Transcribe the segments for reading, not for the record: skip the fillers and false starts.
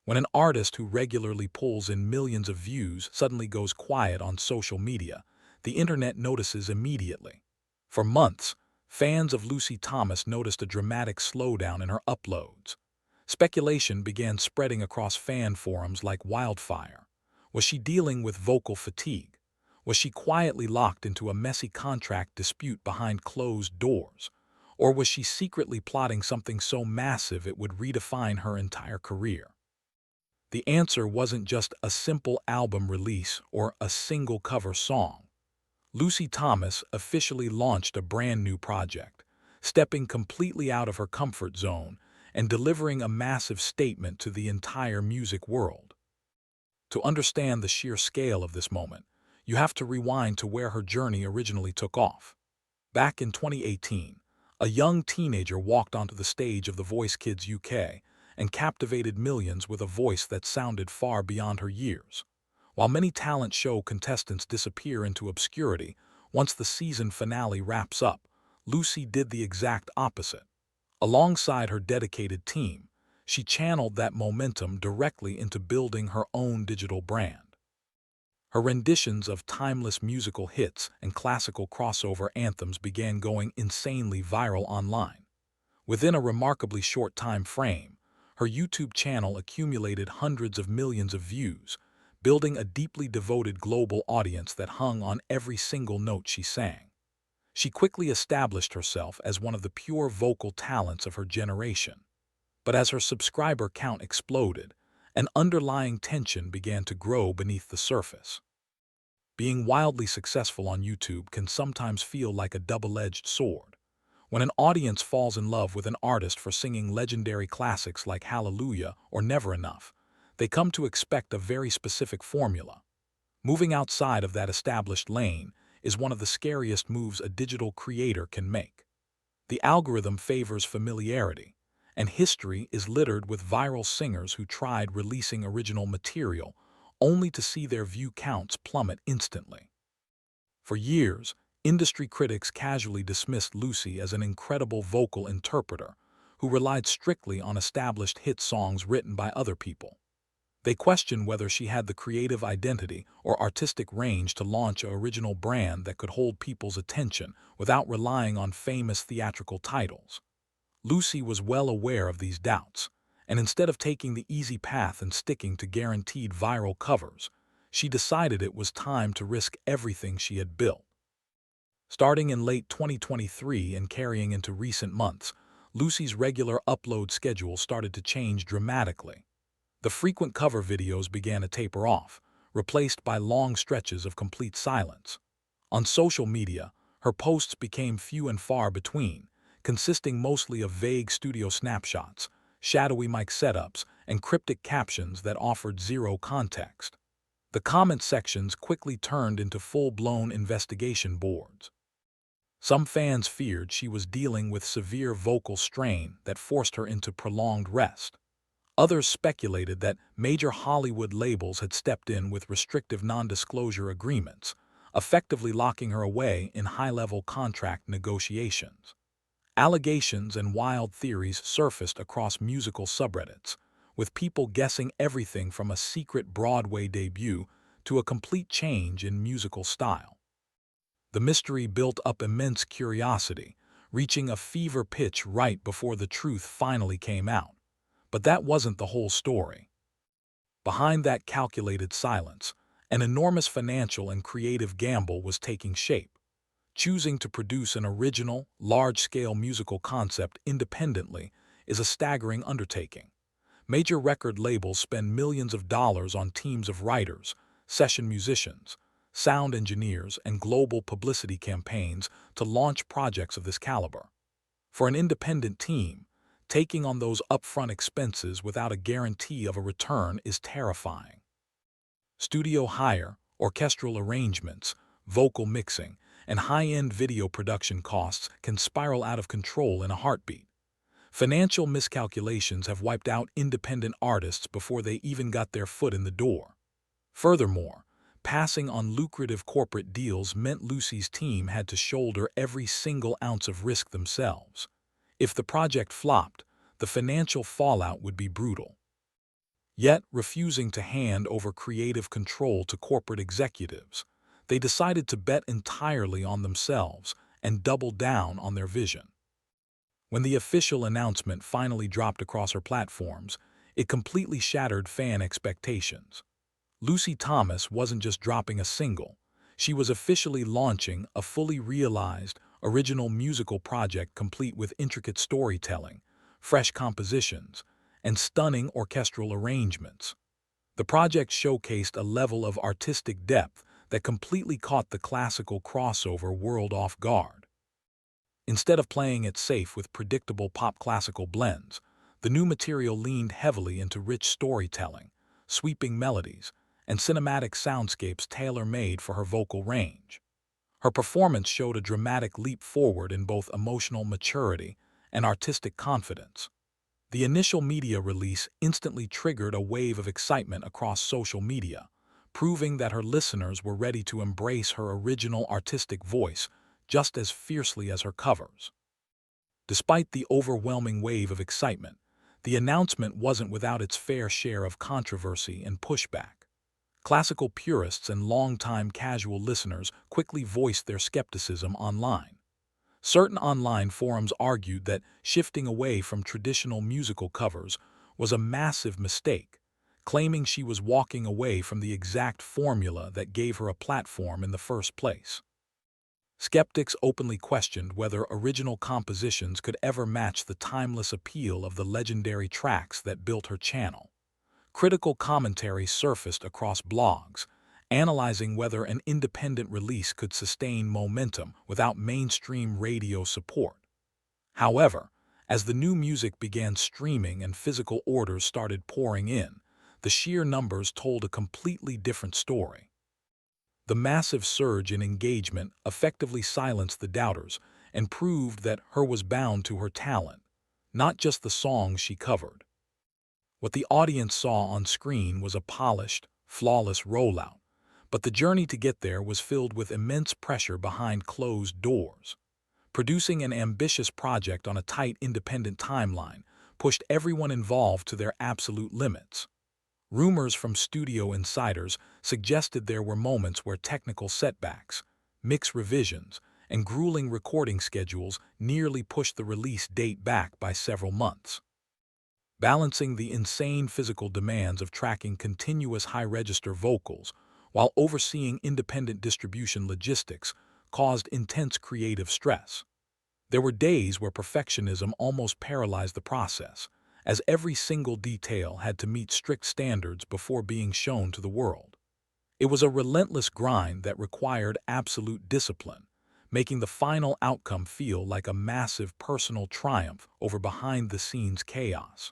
When an artist who regularly pulls in millions of views suddenly goes quiet on social media, the internet notices immediately. For months, fans of Lucy Thomas noticed a dramatic slowdown in her uploads. Speculation began spreading across fan forums like wildfire. Was she dealing with vocal fatigue? Was she quietly locked into a messy contract dispute behind closed doors? Or was she secretly plotting something so massive it would redefine her entire career? The answer wasn't just a simple album release or a single cover song. Lucy Thomas officially launched a brand new project, stepping completely out of her comfort zone and delivering a massive statement to the entire music world. To understand the sheer scale of this moment, you have to rewind to where her journey originally took off. Back in 2018, a young teenager walked onto the stage of The Voice Kids UK and captivated millions with a voice that sounded far beyond her years. While many talent show contestants disappear into obscurity once the season finale wraps up, Lucy did the exact opposite. Alongside her dedicated team, she channeled that momentum directly into building her own digital brand. Her renditions of timeless musical hits and classical crossover anthems began going insanely viral online. Within a remarkably short time frame, her YouTube channel accumulated hundreds of millions of views, building a deeply devoted global audience that hung on every single note she sang. She quickly established herself as one of the pure vocal talents of her generation. But as her subscriber count exploded, an underlying tension began to grow beneath the surface. Being wildly successful on YouTube can sometimes feel like a double-edged sword. When an audience falls in love with an artist for singing legendary classics like Hallelujah or Never Enough, they come to expect a very specific formula. Moving outside of that established lane is one of the scariest moves a digital creator can make. The algorithm favors familiarity, and history is littered with viral singers who tried releasing original material only to see their view counts plummet instantly. For years, industry critics casually dismissed Lucy as an incredible vocal interpreter who relied strictly on established hit songs written by other people. They questioned whether she had the creative identity or artistic range to launch an original brand that could hold people's attention without relying on famous theatrical titles. Lucy was well aware of these doubts, and instead of taking the easy path and sticking to guaranteed viral covers, she decided it was time to risk everything she had built. Starting in late 2023 and carrying into recent months, Lucy's regular upload schedule started to change dramatically. The frequent cover videos began to taper off, replaced by long stretches of complete silence. On social media, her posts became few and far between, consisting mostly of vague studio snapshots, shadowy mic setups, and cryptic captions that offered zero context. The comment sections quickly turned into full-blown investigation boards. Some fans feared she was dealing with severe vocal strain that forced her into prolonged rest. Others speculated that major Hollywood labels had stepped in with restrictive non-disclosure agreements, effectively locking her away in high-level contract negotiations. Allegations and wild theories surfaced across musical subreddits, with people guessing everything from a secret Broadway debut to a complete change in musical style. The mystery built up immense curiosity, reaching a fever pitch right before the truth finally came out. But that wasn't the whole story. Behind that calculated silence, an enormous financial and creative gamble was taking shape. Choosing to produce an original, large-scale musical concept independently is a staggering undertaking. Major record labels spend millions of dollars on teams of writers, session musicians, sound engineers, and global publicity campaigns to launch projects of this caliber. For an independent team, taking on those upfront expenses without a guarantee of a return is terrifying. Studio hire, orchestral arrangements, vocal mixing, and high-end video production costs can spiral out of control in a heartbeat. Financial miscalculations have wiped out independent artists before they even got their foot in the door. Furthermore, passing on lucrative corporate deals meant Lucy's team had to shoulder every single ounce of risk themselves. If the project flopped, the financial fallout would be brutal. Yet, refusing to hand over creative control to corporate executives, they decided to bet entirely on themselves and double down on their vision. When the official announcement finally dropped across her platforms, it completely shattered fan expectations. Lucy Thomas wasn't just dropping a single, she was officially launching a fully realized, original musical project complete with intricate storytelling, fresh compositions, and stunning orchestral arrangements. The project showcased a level of artistic depth that completely caught the classical crossover world off guard. Instead of playing it safe with predictable pop-classical blends, the new material leaned heavily into rich storytelling, sweeping melodies, and cinematic soundscapes tailor-made for her vocal range. Her performance showed a dramatic leap forward in both emotional maturity and artistic confidence. The initial media release instantly triggered a wave of excitement across social media, proving that her listeners were ready to embrace her original artistic voice just as fiercely as her covers. Despite the overwhelming wave of excitement, the announcement wasn't without its fair share of controversy and pushback. Classical purists and longtime casual listeners quickly voiced their skepticism online. Certain online forums argued that shifting away from traditional musical covers was a massive mistake, claiming she was walking away from the exact formula that gave her a platform in the first place. Skeptics openly questioned whether original compositions could ever match the timeless appeal of the legendary tracks that built her channel. Critical commentary surfaced across blogs, analyzing whether an independent release could sustain momentum without mainstream radio support. However, as the new music began streaming and physical orders started pouring in, the sheer numbers told a completely different story. The massive surge in engagement effectively silenced the doubters and proved that her was bound to her talent, not just the songs she covered. What the audience saw on screen was a polished, flawless rollout, but the journey to get there was filled with immense pressure behind closed doors. Producing an ambitious project on a tight independent timeline pushed everyone involved to their absolute limits. Rumors from studio insiders suggested there were moments where technical setbacks, mix revisions, and grueling recording schedules nearly pushed the release date back by several months. Balancing the insane physical demands of tracking continuous high-register vocals while overseeing independent distribution logistics caused intense creative stress. There were days where perfectionism almost paralyzed the process, as every single detail had to meet strict standards before being shown to the world. It was a relentless grind that required absolute discipline, making the final outcome feel like a massive personal triumph over behind-the-scenes chaos.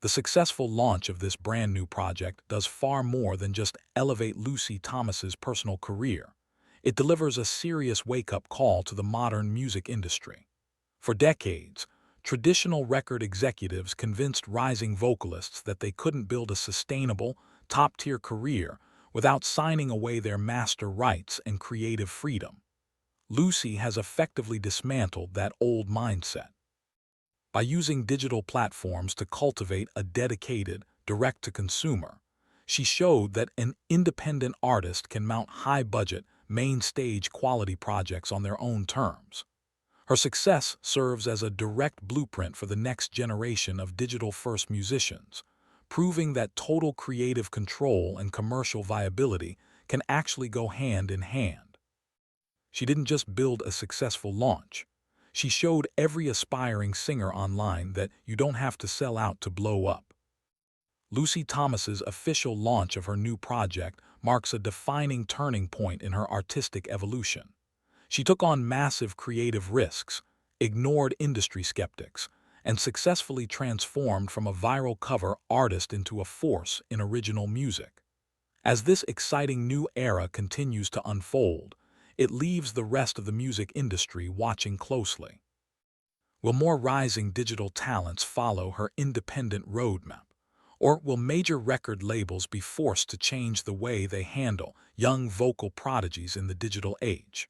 The successful launch of this brand new project does far more than just elevate Lucy Thomas's personal career. It delivers a serious wake-up call to the modern music industry. For decades, traditional record executives convinced rising vocalists that they couldn't build a sustainable, top-tier career without signing away their master rights and creative freedom. Lucy has effectively dismantled that old mindset. By using digital platforms to cultivate a dedicated, direct-to-consumer, she showed that an independent artist can mount high-budget, main-stage quality projects on their own terms. Her success serves as a direct blueprint for the next generation of digital-first musicians, proving that total creative control and commercial viability can actually go hand in hand. She didn't just build a successful launch. She showed every aspiring singer online that you don't have to sell out to blow up. Lucy Thomas's official launch of her new project marks a defining turning point in her artistic evolution. She took on massive creative risks, ignored industry skeptics, and successfully transformed from a viral cover artist into a force in original music. As this exciting new era continues to unfold, it leaves the rest of the music industry watching closely. Will more rising digital talents follow her independent roadmap? Or will major record labels be forced to change the way they handle young vocal prodigies in the digital age?